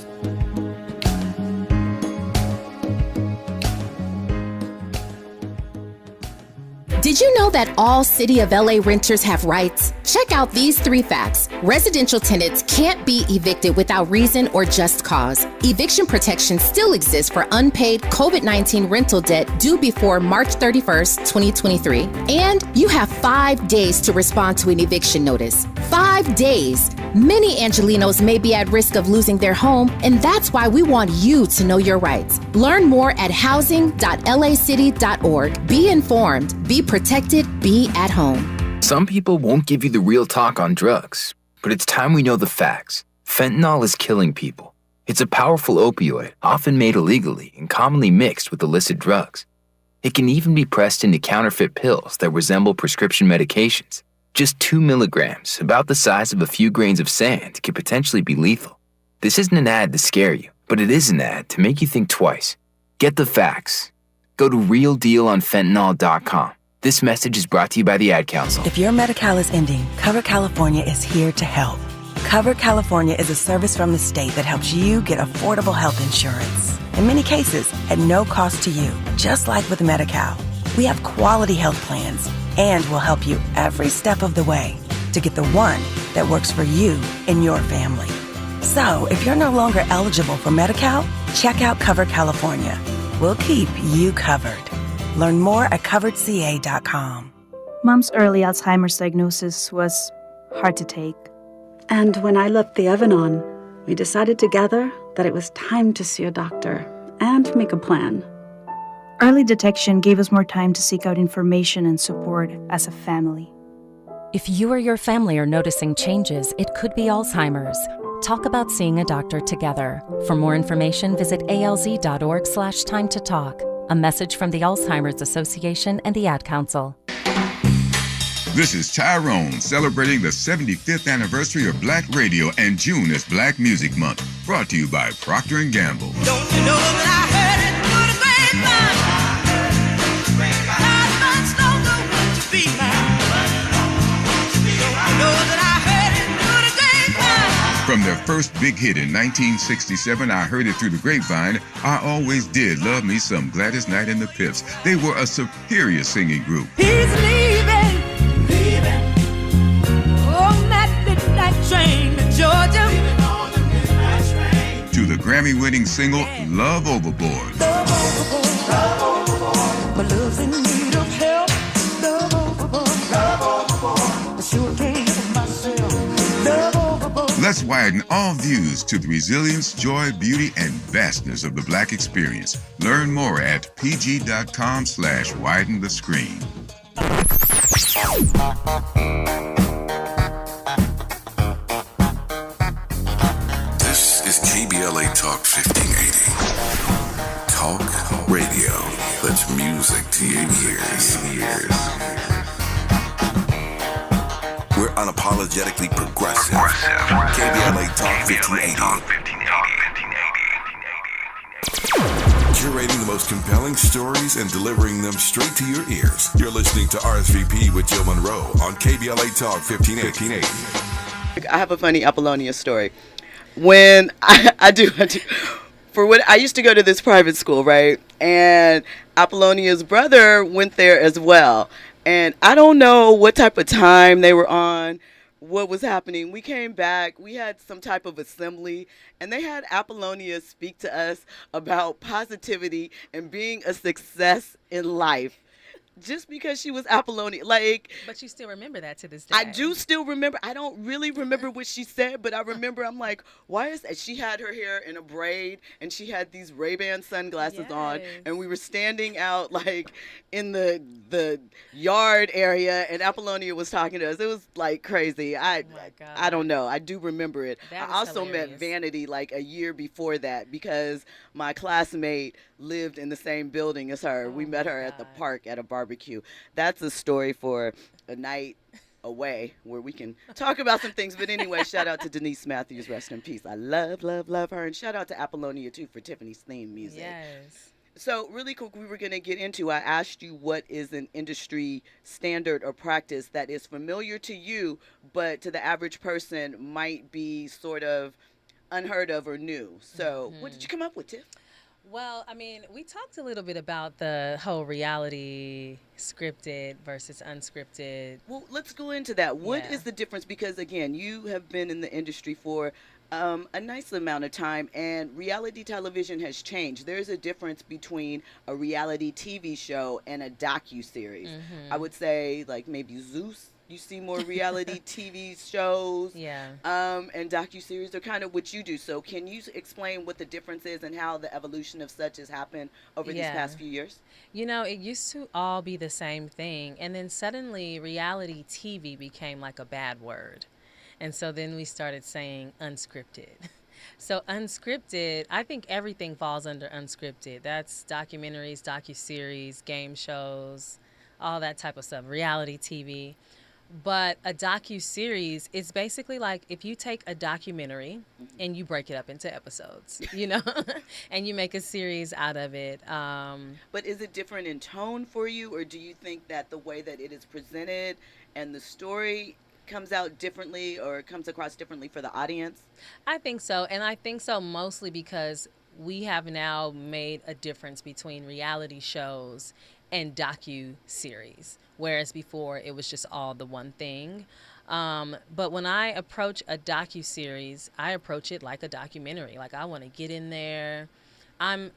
Did you know that all City of LA renters have rights? Check out these 3 facts. Residential tenants can't be evicted without reason or just cause. Eviction protection still exists for unpaid COVID-19 rental debt due before March 31st, 2023. And you have 5 days to respond to an eviction notice. 5 days. Many Angelinos may be at risk of losing their home, and that's why we want you to know your rights. Learn more at housing.lacity.org. Be informed, be protected, be at home. Some people won't give you the real talk on drugs, but it's time we know the facts. Fentanyl is killing people. It's a powerful opioid, often made illegally and commonly mixed with illicit drugs. It can even be pressed into counterfeit pills that resemble prescription medications. Just 2 milligrams, about the size of a few grains of sand, could potentially be lethal. This isn't an ad to scare you, but it is an ad to make you think twice. Get the facts. Go to realdealonfentanyl.com. This message is brought to you by the Ad Council. If your Medi-Cal is ending, Cover California is here to help. Cover California is a service from the state that helps you get affordable health insurance. In many cases, at no cost to you, just like with Medi-Cal. We have quality health plans, and we'll help you every step of the way to get the one that works for you and your family. So, if you're no longer eligible for Medi-Cal, check out Cover California. We'll keep you covered. Learn more at coveredca.com. Mom's early Alzheimer's diagnosis was hard to take. And when I left the oven on, we decided together that it was time to see a doctor and make a plan. Early detection gave us more time to seek out information and support as a family. If you or your family are noticing changes, it could be Alzheimer's. Talk about seeing a doctor together. For more information, visit alz.org/time to talk. A message from the Alzheimer's Association and the Ad Council. This is Tyrone celebrating the 75th anniversary of Black Radio, and June is Black Music Month. Brought to you by Procter & Gamble. Don't you know that I heard it through the grapevine? God must know the way to be mine. Don't you know that I heard it through the grapevine? From their first big hit in 1967, I Heard It Through the Grapevine, I always did love me some Gladys Knight and the Pips. They were a superior singing group. He's leaving on that midnight train to Georgia. To the Grammy-winning single, Love Overboard. Love overboard, love overboard. My love's in need of help. Love overboard, love overboard. I sure can't help myself. Love overboard. Let's widen all views to the resilience, joy, beauty, and vastness of the Black experience. Learn more at pg.com/widen the screen. This is KBLA Talk 1580. Talk radio. That's music to your ears. unapologetically progressive. KBLA Talk 1580. Curating the most compelling stories and delivering them straight to your ears. You're listening to RSVP with Jill Munroe on KBLA Talk 1580. I have a funny Apollonia story. When I do. For what I used to go to this private school, right? And Apollonia's brother went there as well. And I don't know what type of time they were on, what was happening. We came back, we had some type of assembly, and they had Apollonia speak to us about positivity and being a success in life. Just because she was Apollonia, like. But you still remember that to this day. I do still remember. I don't really remember what she said, but I remember. I'm like, why is that? She had her hair in a braid, and she had these Ray-Ban sunglasses on, and we were standing out like in the yard area, and Apollonia was talking to us. It was like crazy. I don't know. I do remember it. I also met Vanity like a year before that because my classmate lived in the same building as her. We met her at the park at a barbecue. That's a story for a night away where we can talk about some things. But anyway, shout out to Denise Matthews, rest in peace. I love her. And shout out to Apollonia too for Tiffany's theme music. Yes. So really quick, we were going to get into, I asked you what is an industry standard or practice that is familiar to you, but to the average person might be sort of unheard of or new. So what did you come up with, Tiff? Well, I mean, we talked a little bit about the whole reality scripted versus unscripted. Well, let's go into that. What is the difference? Because, again, you have been in the industry for a nice amount of time, and reality television has changed. There's a difference between a reality TV show and a docuseries. I would say, like, maybe Zeus. You see more reality TV shows and docuseries are kind of what you do. So can you explain what the difference is and how the evolution of such has happened over these past few years? You know, it used to all be the same thing. And then suddenly reality TV became like a bad word. And so then we started saying unscripted. So unscripted, I think everything falls under unscripted. That's documentaries, docuseries, game shows, all that type of stuff, reality TV. But a docu-series is basically like if you take a documentary and you break it up into episodes, you know, and you make a series out of it. But is it different in tone for you, or do you think that the way that it is presented and the story comes out differently or comes across differently for the audience? I think so. And I think so mostly because we have now made a difference between reality shows and docu-series. Whereas before it was just all the one thing. But when I approach a docu-series, I approach it like a documentary. Like I want to get in there. I'm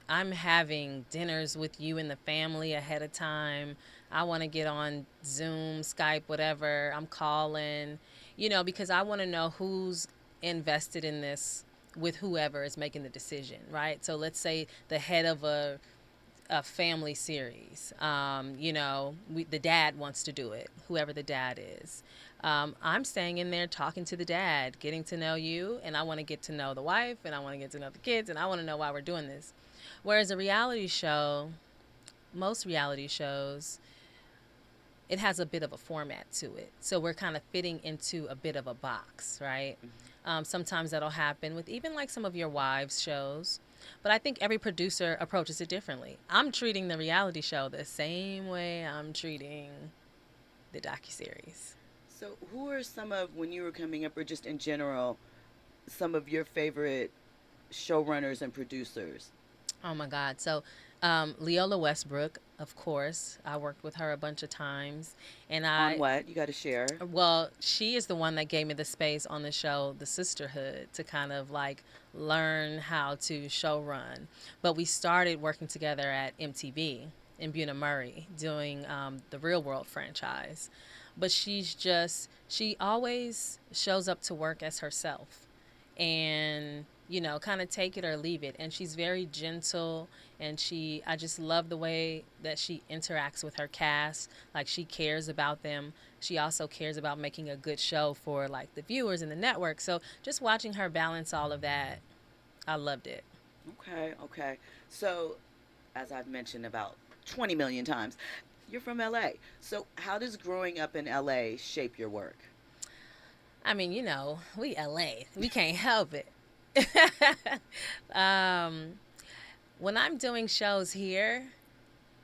having dinners with you and the family ahead of time. I want to get on Zoom, Skype, whatever. I'm calling, you know, because I want to know who's invested in this with whoever is making the decision, right? So let's say the head of a family series, you know, the dad wants to do it, whoever the dad is. I'm staying in there talking to the dad, getting to know you, and I want to get to know the wife, and I want to get to know the kids, and I want to know why we're doing this. Whereas a reality show, most reality shows, it has a bit of a format to it. So we're kind of fitting into a bit of a box, right? Sometimes that'll happen with even like some of your wives' shows. But I think every producer approaches it differently. I'm treating the reality show the same way I'm treating the docuseries. So who are some of, when you were coming up, or just in general, some of your favorite showrunners and producers? Oh, my God. So Leola Westbrook, of course. I worked with her a bunch of times. And on what? You got to share. Well, she is the one that gave me the space on the show, The Sisterhood, to kind of like learn how to show run. But we started working together at MTV in Buena Murray doing the Real World franchise. But she always shows up to work as herself. And you know, kind of take it or leave it. And she's very gentle, and I just love the way that she interacts with her cast. Like, she cares about them. She also cares about making a good show for, like, the viewers and the network. So just watching her balance all of that, I loved it. Okay. So, as I've mentioned about 20 million times, you're from L.A. So how does growing up in L.A. shape your work? I mean, you know, we LA. We can't help it. When I'm doing shows here,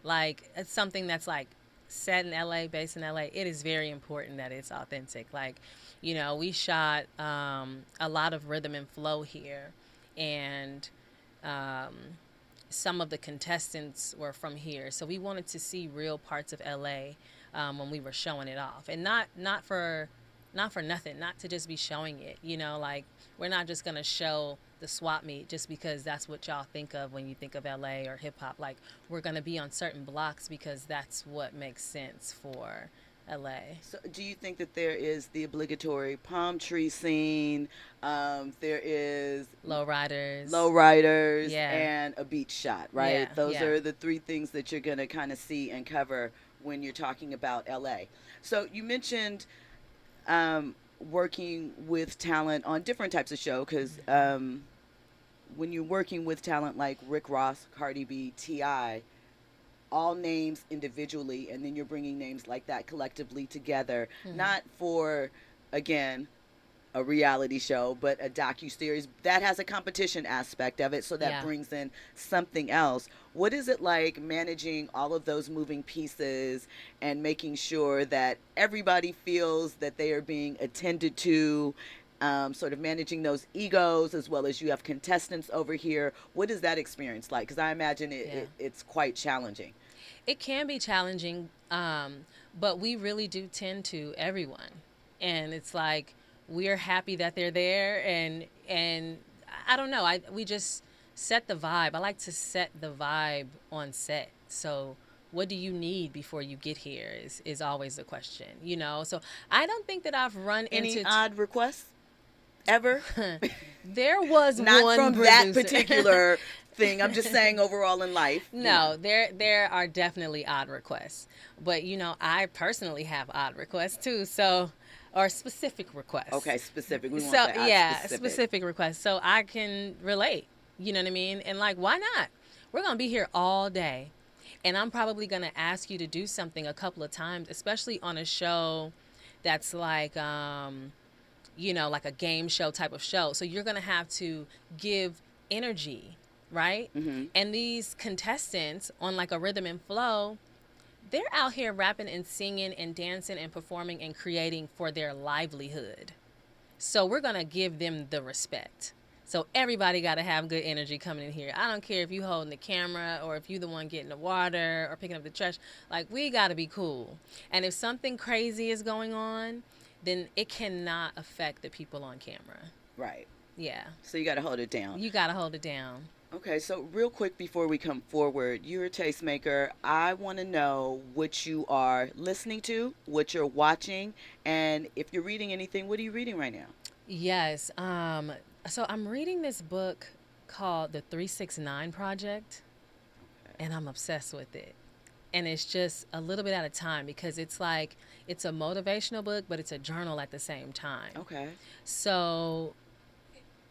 like it's something that's like set in LA, based in LA, it is very important that it's authentic. Like, you know, we shot a lot of rhythm and flow here, and some of the contestants were from here, so we wanted to see real parts of LA when we were showing it off, and not for nothing, not to just be showing it, you know, like we're not just gonna show the swap meet just because that's what y'all think of when you think of LA or hip hop. Like, we're gonna be on certain blocks because that's what makes sense for LA. So do you think that there is the obligatory palm tree scene, there is lowriders, yeah, and a beach shot, right? Yeah, Those yeah. are the three things that you're gonna kind of see and cover when you're talking about LA. So you mentioned working with talent on different types of show, because when you're working with talent like Rick Ross, Cardi B, T.I., all names individually, and then you're bringing names like that collectively together, not for, again, a reality show, but a docuseries that has a competition aspect of it, so that brings in something else. What is it like managing all of those moving pieces and making sure that everybody feels that they are being attended to, sort of managing those egos, as well as you have contestants over here? What is that experience like? Because I imagine it's quite challenging. It can be challenging, but we really do tend to everyone, and it's like we're happy that they're there, and I don't know, we just set the vibe. I like to set the vibe on set. So what do you need before you get here is always the question, you know. So I don't think that I've run into any odd requests ever. There was not one from producer. that particular thing. I'm just saying overall in life. No, there are definitely odd requests, but you know, I personally have odd requests too. So, or specific requests. Okay, specific. We want So the odd yeah, specific. specific requests. So I can relate. You know what I mean? And like, why not? We're gonna be here all day, and I'm probably gonna ask you to do something a couple of times, especially on a show that's like, you know, like a game show type of show. So you're gonna have to give energy, right? And these contestants on like a rhythm and flow, they're out here rapping and singing and dancing and performing and creating for their livelihood. So we're gonna give them the respect. So everybody got to have good energy coming in here. I don't care if you holding the camera or if you the one getting the water or picking up the trash. Like, we got to be cool. And if something crazy is going on, then it cannot affect the people on camera. Right. Yeah. So you got to hold it down. You got to hold it down. Okay, so real quick before we come forward, you're a tastemaker. I want to know what you are listening to, what you're watching, and if you're reading anything, what are you reading right now? Yes. So I'm reading this book called The 369 Project, and I'm obsessed with it. And it's just a little bit at a time, because it's like, it's a motivational book, but it's a journal at the same time. Okay. So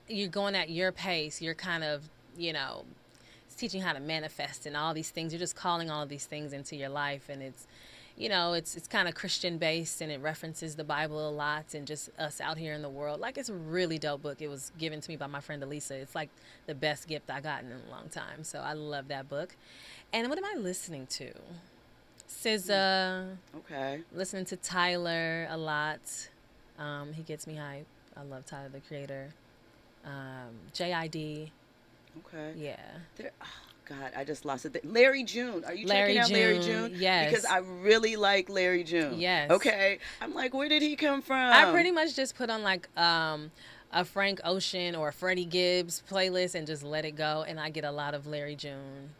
you're going at your pace. You're kind of, you know, it's teaching how to manifest and all these things. You're just calling all of these things into your life, and it's, you know, it's kind of Christian based, and it references the Bible a lot and just us out here in the world. Like, it's a really dope book. It was given to me by my friend Elisa. It's like the best gift I gotten in a long time. So I love that book. And what am I listening to? SZA. Okay. Listening to Tyler a lot. He gets me hype. I love Tyler, the Creator. JID. Okay. Yeah. God, I just lost it. Larry June. Are you Larry checking out Larry June, June? yes. Because I really like Larry June. Yes. Okay. I'm like, where did he come from? I pretty much just put on like a Frank Ocean or a Freddie Gibbs playlist and just let it go, and I get a lot of Larry June.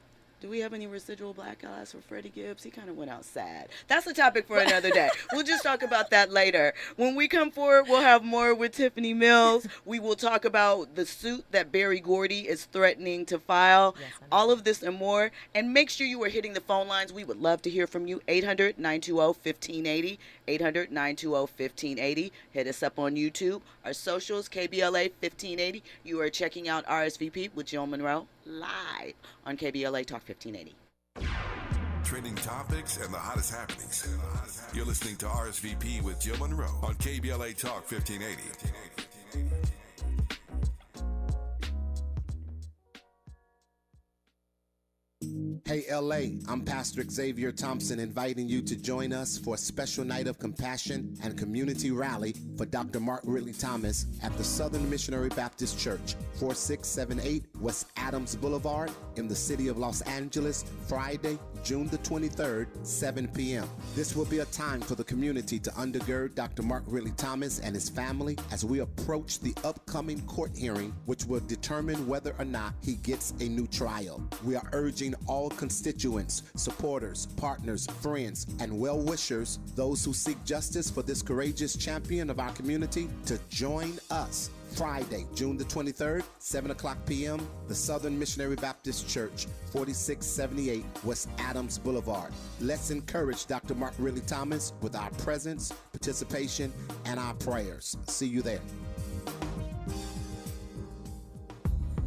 Do we have any residual black eyes for Freddie Gibbs? He kind of went out sad. That's a topic for another day. We'll just talk about that later. When we come forward, we'll have more with Tiffany Mills. We will talk about the suit that Berry Gordy is threatening to file. Yes, all of this and more. And make sure you are hitting the phone lines. We would love to hear from you. 800-920-1580. 800-920-1580. Hit us up on YouTube. Our socials, KBLA 1580. You are checking out RSVP with Jill Munroe live on KBLA Talk 1580. trending topics and the hottest happenings. You're listening to RSVP with Jill Munroe on KBLA Talk 1580. Hey LA, I'm Pastor Xavier Thompson inviting you to join us for a special night of compassion and community rally for Dr. Mark Ridley Thomas at the Southern Missionary Baptist Church, 4678 West Adams Boulevard in the city of Los Angeles, Friday, June the 23rd, 7 p.m. This will be a time for the community to undergird Dr. Mark Ridley Thomas and his family as we approach the upcoming court hearing, which will determine whether or not he gets a new trial. We are urging all constituents, supporters, partners, friends, and well-wishers, those who seek justice for this courageous champion of our community, to join us Friday, June the 23rd, 7 o'clock p.m., the Southern Missionary Baptist Church, 4678 West Adams Boulevard. Let's encourage Dr. Mark Ridley Thomas with our presence, participation, and our prayers. See you there.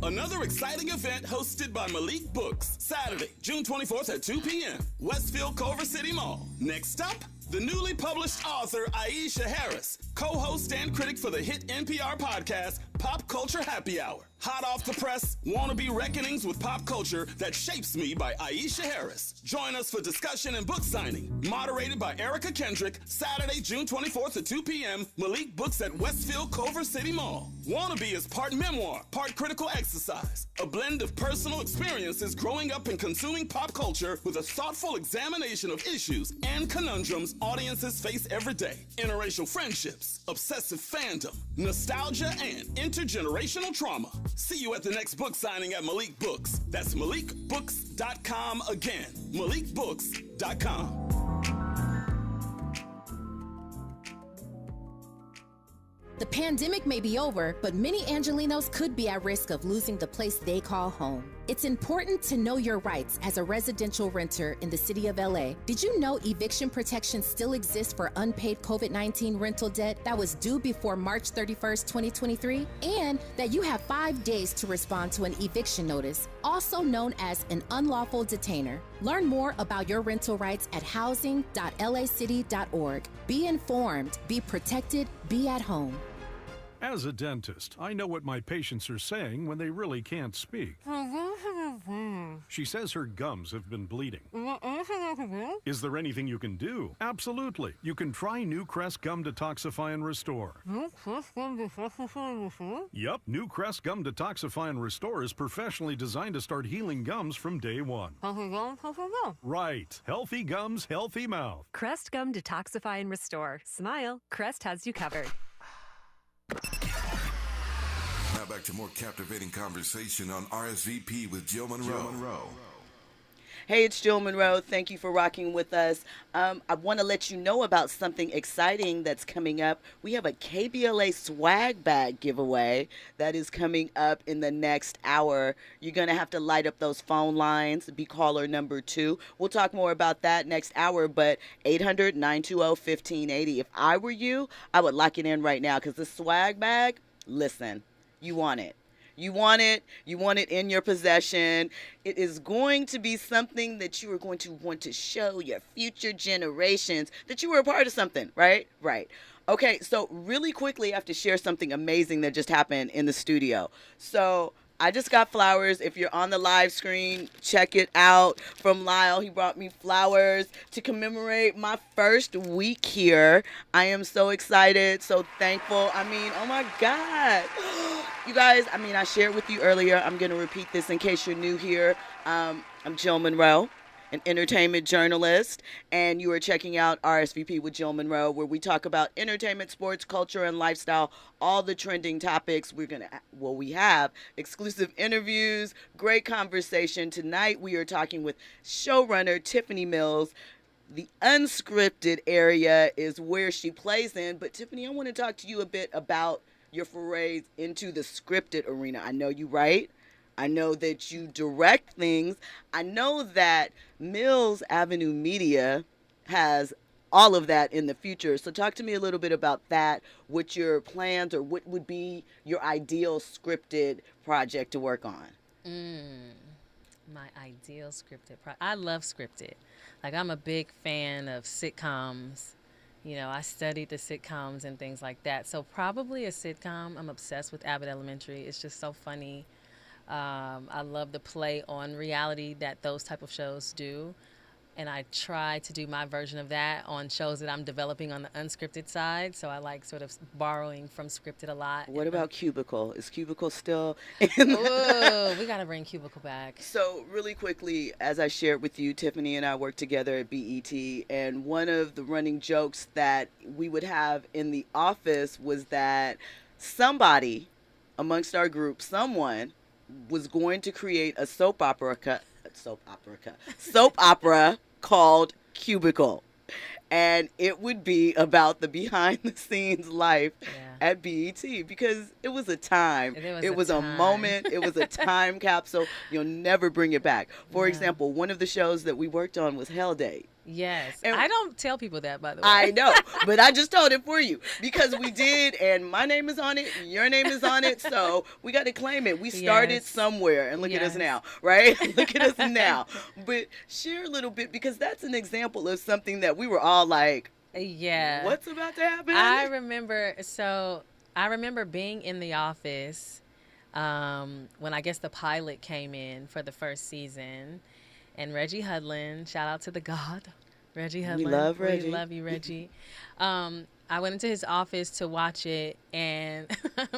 Another exciting event hosted by Malik Books, Saturday, June 24th at 2 p.m., Westfield Culver City Mall. Next up, the newly published author Aisha Harris, co-host and critic for the hit NPR podcast, Pop Culture Happy Hour. Hot off the press, wannabe reckonings with pop culture that shapes me by Aisha Harris. Join us for discussion and book signing. Moderated by Erica Kendrick, Saturday, June 24th at 2 p.m., Malik Books at Westfield Culver City Mall. Wannabe is part memoir, part critical exercise, a blend of personal experiences growing up and consuming pop culture with a thoughtful examination of issues and conundrums audiences face every day. Interracial friendships, obsessive fandom, nostalgia, and intergenerational trauma. See you at the next book signing at Malik Books. That's MalikBooks.com again. MalikBooks.com. The pandemic may be over, but many Angelinos could be at risk of losing the place they call home. It's important to know your rights as a residential renter in the city of LA. Did you know eviction protection still exists for unpaid COVID-19 rental debt that was due before March 31st, 2023? And that you have 5 days to respond to an eviction notice, also known as an unlawful detainer. Learn more about your rental rights at housing.lacity.org. Be informed, be protected, be at home. As a dentist, I know what my patients are saying when they really can't speak. She says her gums have been bleeding. Is there anything you can do? Absolutely. You can try New Crest Gum Detoxify and Restore. Yup, New Crest Gum Detoxify and Restore is professionally designed to start healing gums from day one. Right. Healthy gums, healthy mouth. Crest Gum Detoxify and Restore. Smile. Crest has you covered. Now back to more captivating conversation on RSVP with Jill Munroe. Hey, it's Jill Munroe. Thank you for rocking with us. I want to let you know about something exciting that's coming up. We have a KBLA swag bag giveaway that is coming up in the next hour. You're going to have to light up those phone lines, be caller number 2. We'll talk more about that next hour, but 800-920-1580. If I were you, I would lock it in right now because the swag bag, listen, you want it. You want it. You want it in your possession. It is going to be something that you are going to want to show your future generations that you were a part of something, right? Right. Okay, so really quickly, I have to share something amazing that just happened in the studio. So I just got flowers. If you're on the live screen, check it out from Lyle. He brought me flowers to commemorate my first week here. I am so excited, so thankful. I mean, oh my God. You guys, I mean, I shared with you earlier. I'm going to repeat this in case you're new here. I'm Jill Munroe, an entertainment journalist, and you are checking out RSVP with Jill Munroe, where we talk about entertainment, sports, culture, and lifestyle, all the trending topics. We have exclusive interviews, great conversation. Tonight, we are talking with showrunner Tiffany Mills. The unscripted area is where she plays in, but Tiffany, I want to talk to you a bit about your forays into the scripted arena. I know you write. I know that you direct things. I know that Mills Avenue Media has all of that in the future. So talk to me a little bit about that, what your plans or what would be your ideal scripted project to work on. My ideal scripted I love scripted. Like, I'm a big fan of sitcoms. You know, I studied the sitcoms and things like that. So probably a sitcom. I'm obsessed with Abbott Elementary. It's just so funny. I love the play on reality that those type of shows do. And I try to do my version of that on shows that I'm developing on the unscripted side. So I like sort of borrowing from scripted a lot. What about Cubicle? Is Cubicle still Ooh, we got to bring Cubicle back. So really quickly, as I shared with you, Tiffany and I worked together at BET, and one of the running jokes that we would have in the office was that somebody amongst our group, someone was going to create a soap opera called Cubicle. And it would be about the behind-the-scenes life at BET, because it was a time. It was a moment. It was a time capsule. You'll never bring it back. For example, one of the shows that we worked on was Hell Day. Yes. And I don't tell people that, by the way. I know, but I just told it for you because we did, and my name is on it, your name is on it, so we got to claim it. We started somewhere, and look at us now, right? Look at us now. But share a little bit, because that's an example of something that we were all like, what's about to happen? I remember being in the office when I guess the pilot came in for the first season. And Reggie Hudlin, shout out to the God, Reggie Hudlin. We love Reggie. We love you, Reggie. I went into his office to watch it, and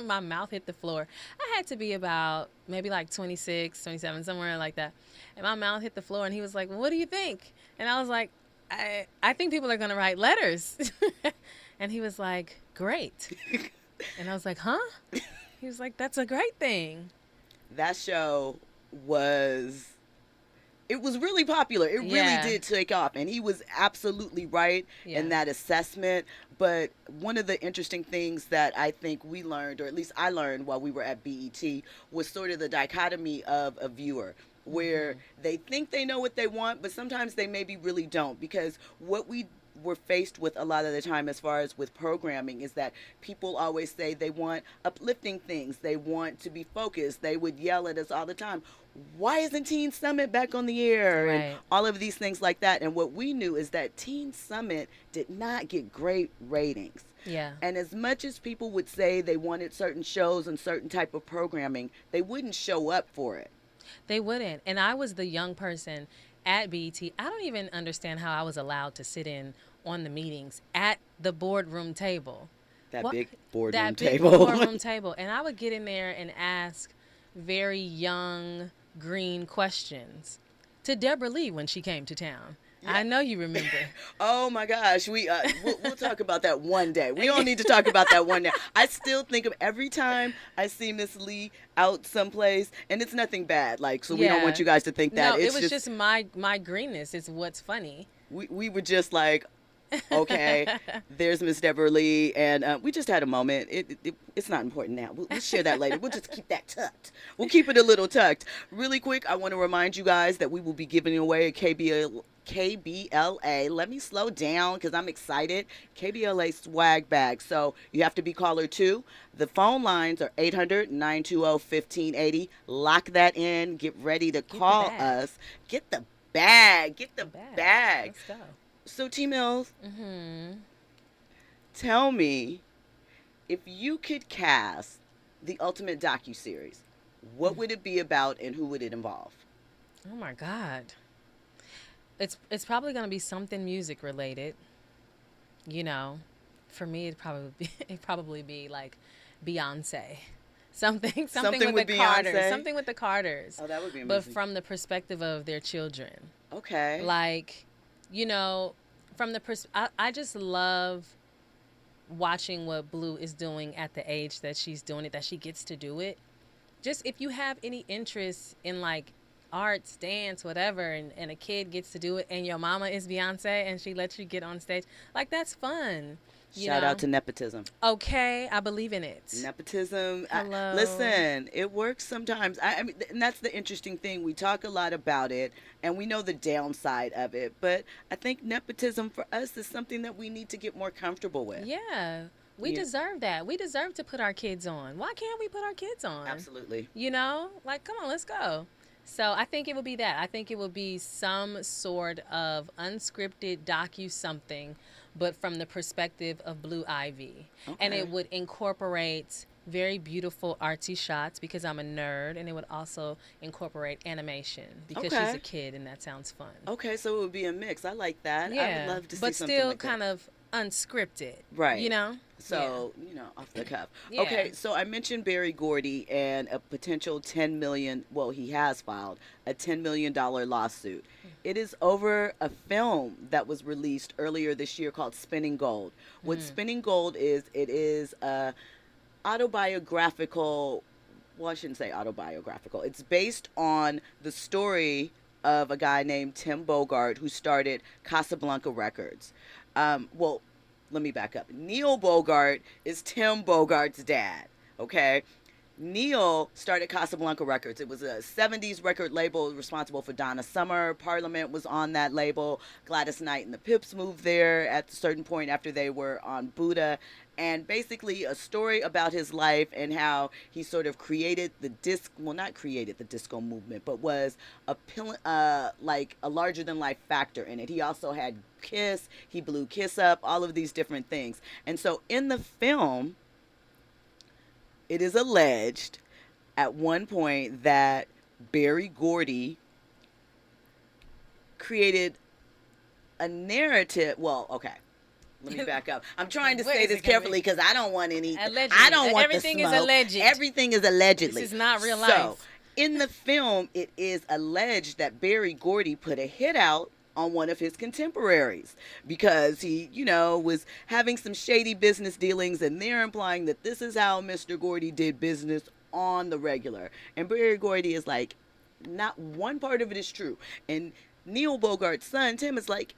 my mouth hit the floor. I had to be about maybe like 26, 27, somewhere like that. And my mouth hit the floor, and he was like, "What do you think?" And I was like, I think people are going to write letters. And he was like, "Great." And I was like, "Huh?" He was like, "That's a great thing." That show was... It was really popular. It really did take off. And he was absolutely right in that assessment. But one of the interesting things that I think we learned, or at least I learned while we were at BET, was sort of the dichotomy of a viewer, where they think they know what they want, but sometimes they maybe really don't. Because what we were faced with a lot of the time as far as with programming is that people always say they want uplifting things. They want to be focused. They would yell at us all the time, "Why isn't Teen Summit back on the air?" Right. And all of these things like that. And what we knew is that Teen Summit did not get great ratings. Yeah. And as much as people would say they wanted certain shows and certain type of programming, they wouldn't show up for it. They wouldn't. And I was the young person at BET. I don't even understand how I was allowed to sit in on the meetings at the boardroom table. That big boardroom That big table. boardroom table. And I would get in there and ask very young, green questions to Deborah Lee when she came to town. I know you remember. Oh my gosh, we'll talk about that one day. We don't need to talk about that one day. I still think of every time I see Miss Lee out someplace, and it's nothing bad. Like, so we don't want you guys to think that. No, it's it was just my greenness is what's funny. We were just like, okay, there's Miss Deborah Lee, and we just had a moment. It's not important now. We'll share that later. We'll just keep that tucked. We'll keep it a little tucked. Really quick, I want to remind you guys that we will be giving away a KBLA. Let me slow down because I'm excited. KBLA swag bag. So you have to be caller 2. The phone lines are 800-920-1580. Lock that in. Get ready to call us. Get the bag. Get the bag. Let's go. So T Mills, tell me, if you could cast the ultimate docuseries, what would it be about and who would it involve? Oh my God. It's probably going to be something music related. You know, for me it'd probably be like Beyonce. Something with the Carters. Something with the Carters. Oh, that would be amazing. But from the perspective of their children. Okay. Like, you know, from the I just love watching what Blue is doing at the age that she's doing it, that she gets to do it. Just if you have any interest in like arts, dance, whatever, and a kid gets to do it, and your mama is Beyonce and she lets you get on stage, like, that's fun. Shout out to nepotism. Okay, I believe in it. Nepotism. Hello. Listen, it works sometimes. I mean, and that's the interesting thing. We talk a lot about it, and we know the downside of it. But I think nepotism for us is something that we need to get more comfortable with. Yeah. We deserve that. We deserve to put our kids on. Why can't we put our kids on? Absolutely. You know? Like, come on, let's go. So I think it would be that. I think it would be some sort of unscripted docu-something, but from the perspective of Blue Ivy. Okay. And it would incorporate very beautiful artsy shots because I'm a nerd, and it would also incorporate animation because she's a kid, and that sounds fun. Okay, so it would be a mix. I like that. Yeah, I would love to see but something still like that. kind of unscripted. Right. You know? So, off the cuff. Yeah. Okay, so I mentioned Berry Gordy and a potential $10 million, well, he has filed a $10 million lawsuit. It is over a film that was released earlier this year called Spinning Gold. What Spinning Gold is, it is a autobiographical, well, I shouldn't say autobiographical. It's based on the story of a guy named Tim Bogart who started Casablanca Records. Well, let me back up. Neil Bogart is Tim Bogart's dad, okay? Neil started Casablanca Records. It was a 70s record label responsible for Donna Summer. Parliament was on that label. Gladys Knight and the Pips moved there at a certain point after they were on Buddha. And basically a story about his life and how he sort of created the not created the disco movement, but was like a larger than life factor in it. He also had Kiss, he blew Kiss up, all of these different things. And so in the film, it is alleged at one point that Berry Gordy created a narrative. Well, okay. Let me back up. I'm trying to say this carefully because I don't want any. Allegedly. I don't want Everything the smoke. is alleged. Everything is allegedly. This is not real life. So, in the film, it is alleged that Berry Gordy put a hit out on one of his contemporaries because he, was having some shady business dealings, and they're implying that this is how Mr. Gordy did business on the regular. And Berry Gordy is like, not one part of it is true. And Neil Bogart's son, Tim, is like,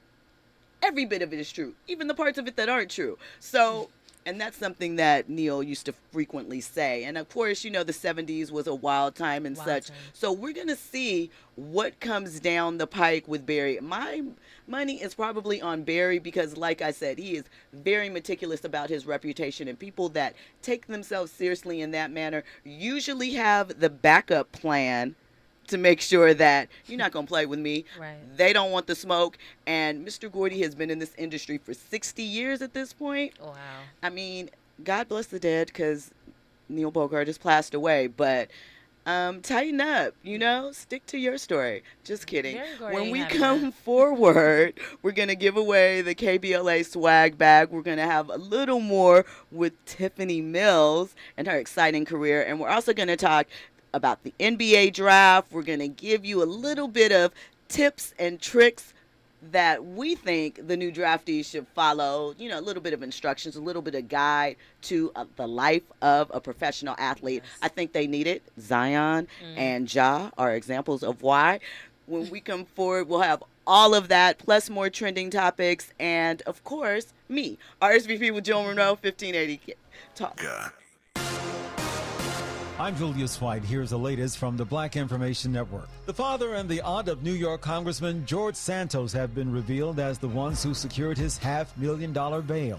every bit of it is true, even the parts of it that aren't true. So, and that's something that Neil used to frequently say. And of course, the 70s was a wild time and such. So we're going to see what comes down the pike with Berry. My money is probably on Berry because, like I said, he is very meticulous about his reputation. And people that take themselves seriously in that manner usually have the backup plan to make sure that you're not going to play with me. Right. They don't want the smoke. And Mr. Gordy has been in this industry for 60 years at this point. Wow. I mean, God bless the dead because Neil Bogart has passed away. But tighten up, stick to your story. Just kidding. When we come forward, we're going to give away the KBLA swag bag. We're going to have a little more with Tiffany Mills and her exciting career. And we're also going to talk about the NBA draft. We're going to give you a little bit of tips and tricks that we think the new draftees should follow, a little bit of instructions, a little bit of guide to the life of a professional athlete. Yes. I think they need it. Zion and Ja are examples of why. When we come forward, we'll have all of that, plus more trending topics, and, of course, me, RSVP with Jill Munroe, 1580 Talk. I'm Julius White. Here's the latest from the Black Information Network. The father and the aunt of New York Congressman George Santos have been revealed as the ones who secured his $500,000 bail.